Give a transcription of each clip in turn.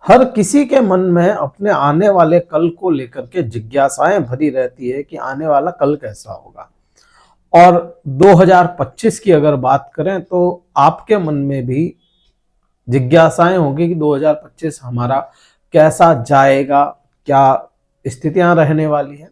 हर किसी के मन में अपने आने वाले कल को लेकर के जिज्ञासाएं भरी रहती है कि आने वाला कल कैसा होगा। और 2025 की अगर बात करें तो आपके मन में भी जिज्ञासाएं होगी कि 2025 हमारा कैसा जाएगा, क्या स्थितियां रहने वाली हैं।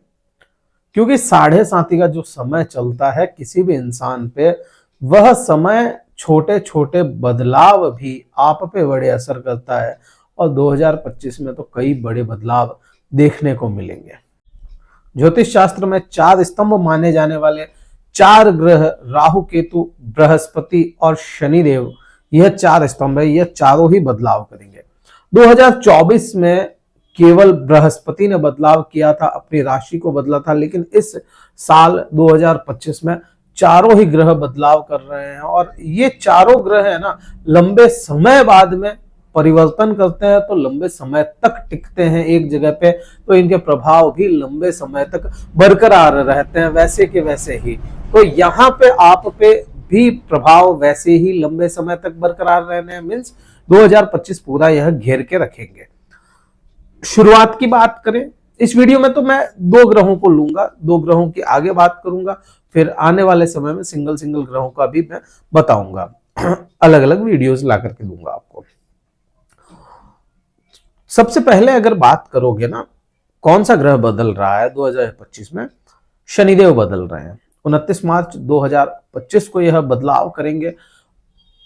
क्योंकि साढ़े साथी का जो समय चलता है किसी भी इंसान पे, वह समय छोटे छोटे बदलाव भी आप पे बड़े असर करता है। और 2025 में तो कई बड़े बदलाव देखने को मिलेंगे। ज्योतिष शास्त्र में चार स्तंभ माने जाने वाले चार ग्रह राहु, केतु, बृहस्पति और शनिदेव, यह चार स्तंभ है। यह चारों ही बदलाव करेंगे। 2024 में केवल बृहस्पति ने बदलाव किया था, अपनी राशि को बदला था, लेकिन इस साल 2025 में चारों ही ग्रह बदलाव कर रहे हैं। और ये चारों ग्रह है ना, लंबे समय बाद में परिवर्तन करते हैं तो लंबे समय तक टिकते हैं एक जगह पे, तो इनके प्रभाव भी लंबे समय तक बरकरार रहते हैं वैसे के वैसे ही। तो यहाँ पे आप पे भी प्रभाव वैसे ही लंबे समय तक बरकरार रहने हैं। मीन्स 2025 पूरा यह घेर के रखेंगे। शुरुआत की बात करें इस वीडियो में तो मैं दो ग्रहों को लूंगा, दो ग्रहों की आगे बात करूंगा, फिर आने वाले समय में सिंगल सिंगल ग्रहों का भी मैं बताऊंगा। अलग अलग वीडियोस ला करके दूंगा आपको। सबसे पहले अगर बात करोगे ना, कौन सा ग्रह बदल रहा है 2025 में? शनिदेव बदल रहे हैं। 29 मार्च 2025 को यह बदलाव करेंगे।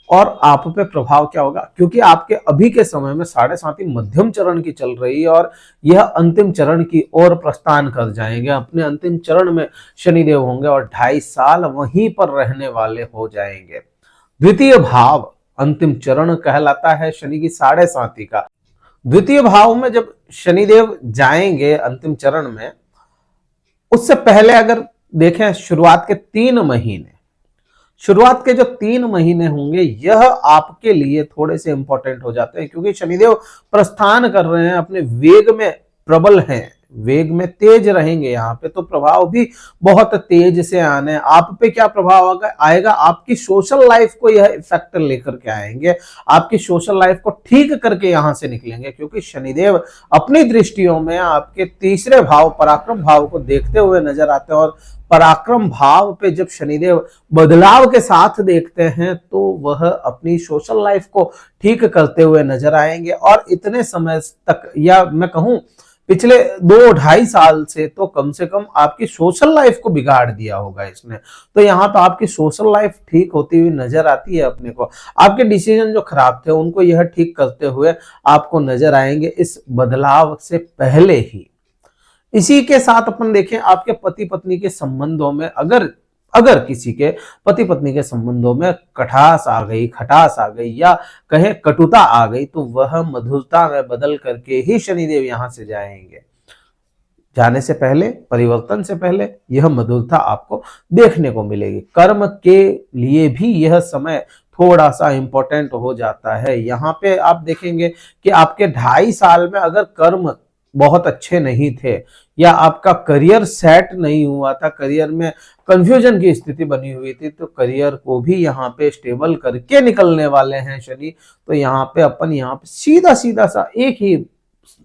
और आप पे प्रभाव क्या होगा? क्योंकि आपके अभी के समय में साढ़े साथी मध्यम चरण की चल रही है और यह अंतिम चरण की ओर प्रस्थान कर जाएंगे। अपने अंतिम चरण में शनिदेव होंगे और 2.5 साल वहीं पर रहने वाले हो जाएंगे। द्वितीय भाव अंतिम चरण कहलाता है शनि की साढ़े साथी का। द्वितीय भाव में जब शनिदेव जाएंगे अंतिम चरण में, उससे पहले अगर देखें शुरुआत के 3 महीने, शुरुआत के जो 3 महीने होंगे यह आपके लिए थोड़े से इंपॉर्टेंट हो जाते हैं। क्योंकि शनिदेव प्रस्थान कर रहे हैं, अपने वेग में प्रबल हैं, वेग में तेज रहेंगे यहाँ पे, तो प्रभाव भी बहुत तेज से आने। आप पे क्या प्रभाव आएगा? आपकी सोशल लाइफ को यह इफेक्ट लेकर के आएंगे, आपकी सोशल लाइफ को ठीक करके यहां से निकलेंगे। क्योंकि शनिदेव अपनी दृष्टियों में आपके तीसरे भाव पराक्रम भाव को देखते हुए नजर आते हैं। और पराक्रम भाव पे जब शनिदेव बदलाव के साथ देखते हैं तो वह अपनी सोशल लाइफ को ठीक करते हुए नजर आएंगे। और इतने समय तक, या मैं कहूं पिछले 2-2.5 साल से तो कम से कम आपकी सोशल लाइफ को बिगाड़ दिया होगा इसने। तो यहाँ तो आपकी सोशल लाइफ ठीक होती हुई नजर आती है अपने को। आपके डिसीजन जो खराब थे उनको यह ठीक करते हुए आपको नजर आएंगे इस बदलाव से पहले ही। इसी के साथ अपन देखें आपके पति पत्नी के संबंधों में, अगर किसी के पति पत्नी के संबंधों में कटास आ गई, खटास आ गई, या कहें कटुता आ गई, तो वह मधुरता में बदल करके ही शनिदेव यहां से जाएंगे। जाने से पहले, परिवर्तन से पहले यह मधुरता आपको देखने को मिलेगी। कर्म के लिए भी यह समय थोड़ा सा इंपॉर्टेंट हो जाता है। यहाँ पे आप देखेंगे कि आपके 2.5 साल में अगर कर्म बहुत अच्छे नहीं थे, या आपका करियर सेट नहीं हुआ था, करियर में कंफ्यूजन की स्थिति बनी हुई थी, तो करियर को भी यहाँ पे स्टेबल करके निकलने वाले हैं शनि। तो यहाँ पे अपन यहाँ पे सीधा सीधा सा एक ही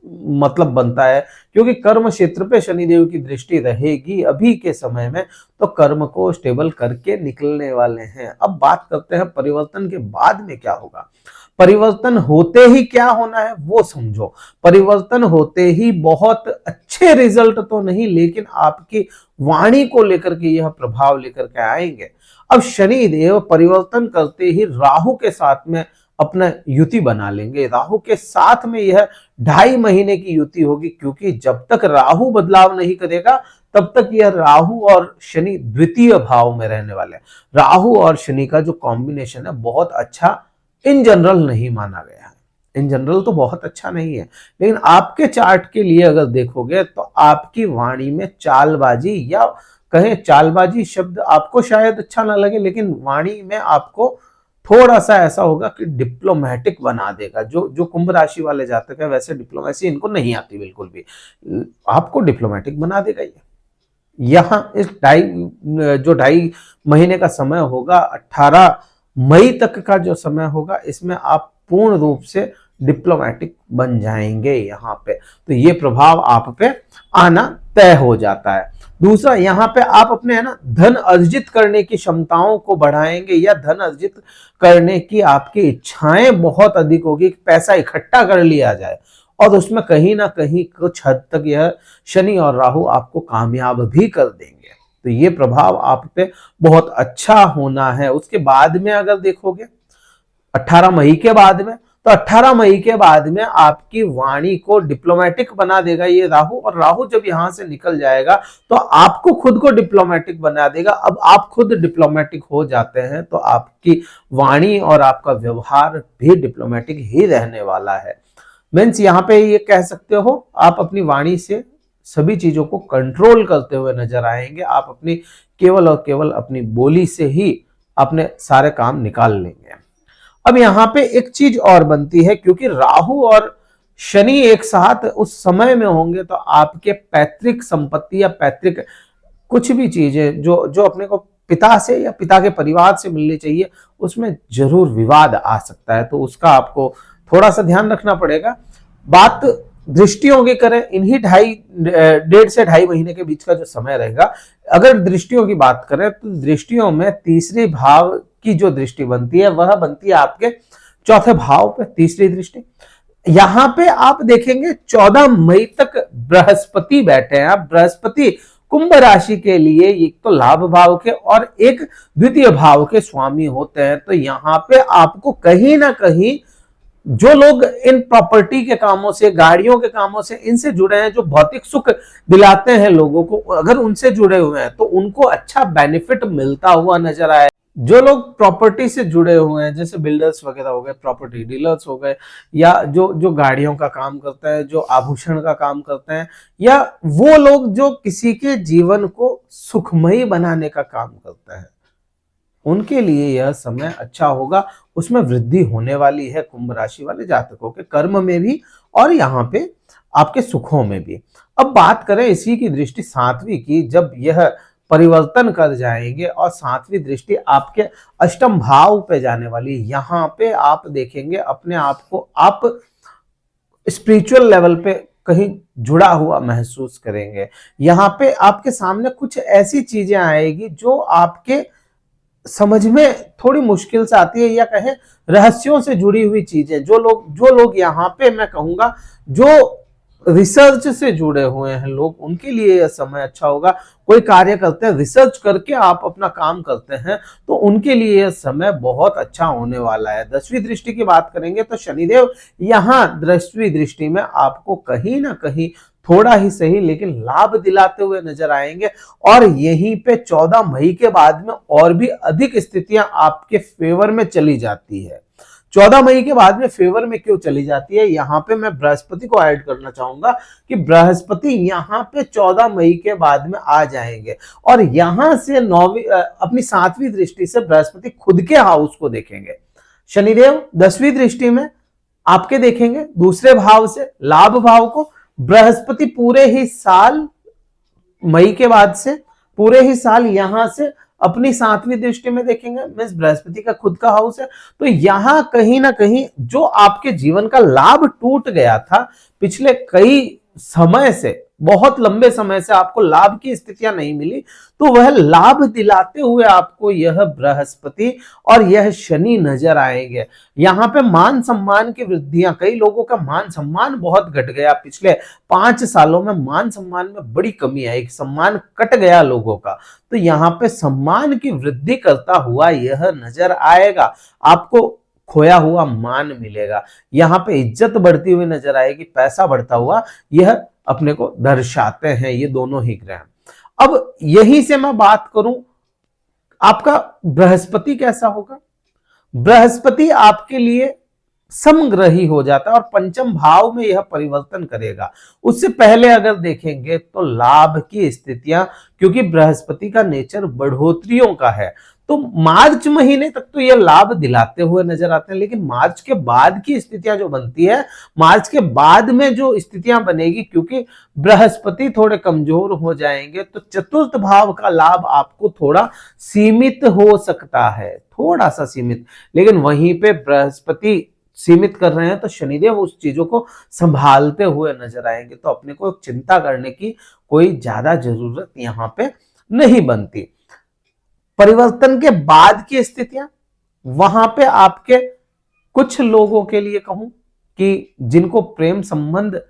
मतलब बनता है। क्योंकि कर्म क्षेत्र पे शनिदेव की दृष्टि रहेगी अभी के समय में, तो कर्म को स्टेबल करके निकलने वाले हैं। अब बात करते हैं परिवर्तन के बाद में क्या होगा। परिवर्तन होते ही क्या होना है वो समझो। परिवर्तन होते ही बहुत अच्छे रिजल्ट तो नहीं, लेकिन आपकी वाणी को लेकर के यह प्रभाव लेकर के आएंगे। अब शनि देव परिवर्तन करते ही राहु के साथ में अपना युति बना लेंगे। राहु के साथ में यह 2.5 महीने की युति होगी। क्योंकि जब तक राहु बदलाव नहीं करेगा तब तक यह राहु और शनि द्वितीय भाव में रहने वाले हैं। राहु और शनि का जो कॉम्बिनेशन है बहुत अच्छा इन जनरल नहीं माना गया है। इन जनरल तो बहुत अच्छा नहीं है, लेकिन आपके चार्ट के लिए अगर देखोगे तो आपकी वाणी में चालबाजी, या कहें चालबाजी शब्द आपको शायद अच्छा ना लगे, लेकिन वाणी में आपको थोड़ा सा ऐसा होगा कि डिप्लोमेटिक बना देगा। जो कुंभ राशि वाले जातक है, वैसे डिप्लोमेसी इनको नहीं आती बिल्कुल भी, आपको डिप्लोमेटिक बना देगा ये। यहाँ इस 2.5 महीने का समय होगा, 18 मई तक का जो समय होगा, इसमें आप पूर्ण रूप से डिप्लोमेटिक बन जाएंगे यहाँ पे, तो ये प्रभाव आप पे आना तय हो जाता है। दूसरा, यहाँ पे आप अपने है ना धन अर्जित करने की क्षमताओं को बढ़ाएंगे, या धन अर्जित करने की आपकी इच्छाएं बहुत अधिक होगी, पैसा इकट्ठा कर लिया जाए, और उसमें कहीं ना कहीं कुछ हद तक यह शनि और राहु आपको कामयाब भी कर देंगे। तो ये प्रभाव आप पे बहुत अच्छा होना है। उसके बाद में अगर देखोगे 18 मई के बाद में, तो 18 मई के बाद में आपकी वाणी को डिप्लोमेटिक बना देगा ये राहु, और राहु जब यहां से निकल जाएगा तो आपको खुद को डिप्लोमेटिक बना देगा। अब आप खुद डिप्लोमेटिक हो जाते हैं तो आपकी वाणी और आपका व्यवहार भी डिप्लोमेटिक ही रहने वाला है। मीन्स यहाँ पे ये कह सकते हो आप अपनी वाणी से सभी चीजों को कंट्रोल करते हुए नजर आएंगे। आप अपनी केवल और केवल अपनी बोली से ही अपने सारे काम निकाल लेंगे। अब यहाँ पे एक चीज और बनती है, क्योंकि राहु और शनि एक साथ उस समय में होंगे तो आपके पैतृक संपत्ति या पैतृक कुछ भी चीजें जो जो अपने को पिता से या पिता के परिवार से मिलनी चाहिए, उसमें जरूर विवाद आ सकता है, तो उसका आपको थोड़ा सा ध्यान रखना पड़ेगा। बात दृष्टियों की करें, इन्हीं 1.5 से 2.5 महीने के बीच का जो समय रहेगा, अगर दृष्टियों की बात करें तो दृष्टियों में तीसरे भाव की जो दृष्टि बनती है वह बनती है आपके चौथे भाव पे, तीसरी दृष्टि। यहां पे आप देखेंगे 14 मई तक बृहस्पति बैठे हैं। आप बृहस्पति कुंभ राशि के लिए एक तो लाभ भाव के और एक द्वितीय भाव के स्वामी होते हैं, तो यहां पे आपको कहीं ना कहीं जो लोग इन प्रॉपर्टी के कामों से, गाड़ियों के कामों से, इनसे जुड़े हैं, जो भौतिक सुख दिलाते हैं लोगों को, अगर उनसे जुड़े हुए हैं तो उनको अच्छा बेनिफिट मिलता हुआ नजर आए। जो लोग प्रॉपर्टी से जुड़े हुए हैं, जैसे बिल्डर्स वगैरह हो गए, प्रॉपर्टी डीलर्स हो गए, या जो जो गाड़ियों का काम करते हैं, जो आभूषण का काम करते हैं, या वो लोग जो किसी के जीवन को सुखमयी बनाने का काम करते हैं, उनके लिए यह समय अच्छा होगा। उसमें वृद्धि होने वाली है कुंभ राशि वाले जातकों के कर्म में भी और यहाँ पे आपके सुखों में भी। अब बात करें इसी की दृष्टि 7वीं की, जब यह परिवर्तन कर जाएंगे और 7वीं दृष्टि आपके अष्टम भाव पे जाने वाली, यहाँ पे आप देखेंगे अपने आप को आप स्पिरिचुअल लेवल पे कहीं जुड़ा हुआ महसूस करेंगे। यहाँ पे आपके सामने कुछ ऐसी चीजें आएगी जो आपके समझ में थोड़ी मुश्किल से आती है, या कहें रहस्यों से जुड़ी हुई चीजें। जो लोग यहाँ पे मैं कहूंगा जो रिसर्च से जुड़े हुए हैं लोग, उनके लिए यह समय अच्छा होगा। कोई कार्य करते हैं, रिसर्च करके आप अपना काम करते हैं, तो उनके लिए यह समय बहुत अच्छा होने वाला है। 10वीं दृष्टि की बात करेंगे तो शनिदेव यहाँ 10वीं दृष्टि में आपको कहीं ना कहीं थोड़ा ही सही लेकिन लाभ दिलाते हुए नजर आएंगे, और यहीं पे 14 मई के बाद में और भी अधिक स्थितियां आपके फेवर में चली जाती है। 14 मई के बाद में फेवर में क्यों चली जाती है, यहां पे मैं बृहस्पति को ऐड करना चाहूंगा कि बृहस्पति यहां पे 14 मई के बाद में आ जाएंगे, और यहां से 9वीं अपनी 7वीं दृष्टि से बृहस्पति खुद के हाउस को देखेंगे। शनिदेव 10वीं दृष्टि में आपके देखेंगे दूसरे भाव से लाभ भाव को। बृहस्पति पूरे ही साल मई के बाद से पूरे ही साल यहां से अपनी 7वीं दृष्टि में देखेंगे। मींस बृहस्पति का खुद का हाउस है, तो यहां कहीं ना कहीं जो आपके जीवन का लाभ टूट गया था पिछले कई समय से, बहुत लंबे समय से आपको लाभ की स्थितियां नहीं मिली, तो वह लाभ दिलाते हुए आपको यह बृहस्पति और यह शनि नजर आएंगे। यहाँ पे मान सम्मान की वृद्धियां, कई लोगों का मान सम्मान बहुत घट गया पिछले 5 सालों में, मान सम्मान में बड़ी कमी आई, सम्मान कट गया लोगों का, तो यहाँ पे सम्मान की वृद्धि करता हुआ यह नजर आएगा। आपको खोया हुआ मान मिलेगा, यहाँ पे इज्जत बढ़ती हुई नजर आएगी, पैसा बढ़ता हुआ यह अपने को दर्शाते हैं ये दोनों ही ग्रह। अब यहीं से मैं बात करूं आपका बृहस्पति कैसा होगा। बृहस्पति आपके लिए समग्रही हो जाता है और पंचम भाव में यह परिवर्तन करेगा। उससे पहले अगर देखेंगे तो लाभ की स्थितियां, क्योंकि बृहस्पति का नेचर बढ़ोतरियों का है, तो मार्च महीने तक तो यह लाभ दिलाते हुए नजर आते हैं, लेकिन मार्च के बाद की स्थितियां जो बनती है, मार्च के बाद में जो स्थितियां बनेगी, क्योंकि बृहस्पति थोड़े कमजोर हो जाएंगे, तो चतुर्थ भाव का लाभ आपको थोड़ा सीमित हो सकता है, थोड़ा सा सीमित। लेकिन वहीं पे बृहस्पति सीमित कर रहे हैं तो शनिदेव उस चीजों को संभालते हुए नजर आएंगे। तो अपने को चिंता करने की कोई ज्यादा जरूरत यहाँ पे नहीं बनती। परिवर्तन के बाद की स्थितियां, वहां पे आपके कुछ लोगों के लिए कहूं कि जिनको प्रेम संबंध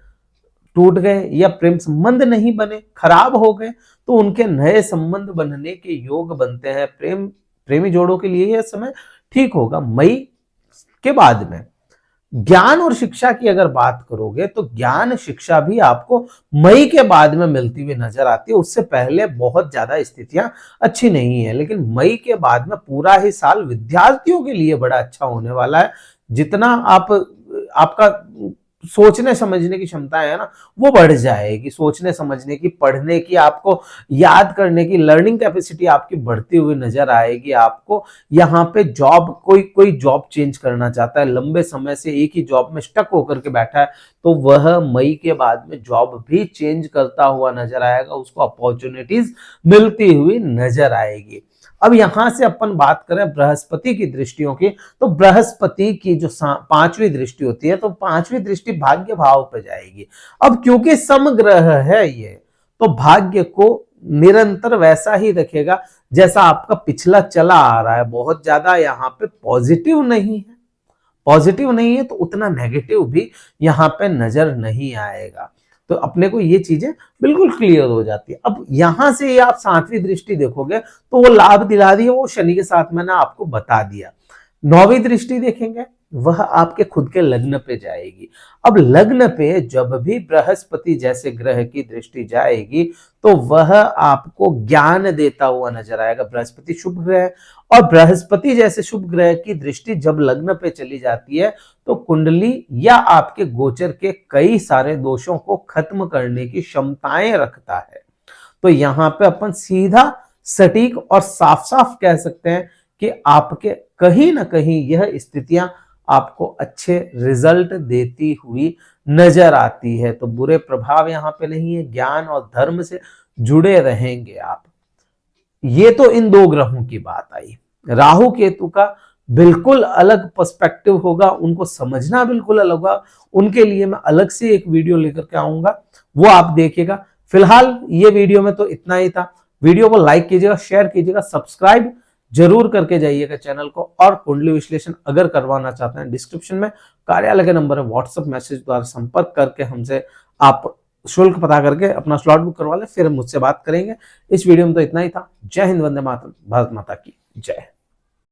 टूट गए या प्रेम संबंध नहीं बने, खराब हो गए, तो उनके नए संबंध बनने के योग बनते हैं। प्रेमी जोड़ों के लिए यह समय ठीक होगा मई के बाद में। ज्ञान और शिक्षा की अगर बात करोगे तो ज्ञान शिक्षा भी आपको मई के बाद में मिलती हुई नजर आती है। उससे पहले बहुत ज्यादा स्थितियां अच्छी नहीं है, लेकिन मई के बाद में पूरा ही साल विद्यार्थियों के लिए बड़ा अच्छा होने वाला है। जितना आपका सोचने समझने की क्षमता है ना, वो बढ़ जाएगी। सोचने समझने की, पढ़ने की, आपको याद करने की, लर्निंग कैपेसिटी आपकी बढ़ती हुई नजर आएगी। आपको यहाँ पे जॉब, कोई जॉब चेंज करना चाहता है, लंबे समय से एक ही जॉब में स्टक होकर के बैठा है, तो वह मई के बाद में जॉब भी चेंज करता हुआ नजर आएगा। उसको अपॉर्चुनिटीज मिलती हुई नजर आएगी। अब यहां से अपन बात करें बृहस्पति की दृष्टियों की, तो बृहस्पति की जो 5वीं दृष्टि होती है, तो 5वीं दृष्टि भाग्य भाव पे जाएगी। अब क्योंकि समग्रह है ये, तो भाग्य को निरंतर वैसा ही रखेगा जैसा आपका पिछला चला आ रहा है। बहुत ज्यादा यहाँ पे पॉजिटिव नहीं है, तो उतना नेगेटिव भी यहाँ पे नजर नहीं आएगा। तो अपने को ये चीजें बिल्कुल क्लियर हो जाती है। अब यहां से ये आप 7वीं दृष्टि देखोगे तो वो लाभ दिला दी है, वो शनि के साथ मैंने आपको बता दिया। 9वीं दृष्टि देखेंगे, वह आपके खुद के लग्न पे जाएगी। अब लग्न पे जब भी बृहस्पति जैसे ग्रह की दृष्टि जाएगी तो वह आपको ज्ञान देता हुआ नजर आएगा। बृहस्पति शुभ ग्रह है, और बृहस्पति जैसे शुभ ग्रह की दृष्टि जब लग्न पे चली जाती है तो कुंडली या आपके गोचर के कई सारे दोषों को खत्म करने की क्षमताएं रखता है। तो यहाँ पे अपन सीधा, सटीक और साफ साफ कह सकते हैं कि आपके कहीं ना कहीं यह स्थितियां आपको अच्छे रिजल्ट देती हुई नजर आती है। तो बुरे प्रभाव यहाँ पे नहीं है। ज्ञान और धर्म से जुड़े रहेंगे आप। ये तो इन 2 ग्रहों की बात आई। राहु केतु का बिल्कुल अलग पर्सपेक्टिव होगा, उनको समझना बिल्कुल अलग होगा। उनके लिए मैं अलग से एक वीडियो लेकर के आऊंगा, वो आप देखिएगा। फिलहाल ये वीडियो में तो इतना ही था। वीडियो को लाइक कीजिएगा, शेयर कीजिएगा, सब्सक्राइब जरूर करके जाइएगा चैनल को। और कुंडली विश्लेषण अगर करवाना चाहते हैं, डिस्क्रिप्शन में कार्यालय के नंबर है, व्हाट्सएप मैसेज द्वारा संपर्क करके हमसे आप शुल्क पता करके अपना स्लॉट बुक करवा ले, फिर मुझसे बात करेंगे। इस वीडियो में तो इतना ही था। जय हिंद, वंदे मातरम, भारत माता की जय।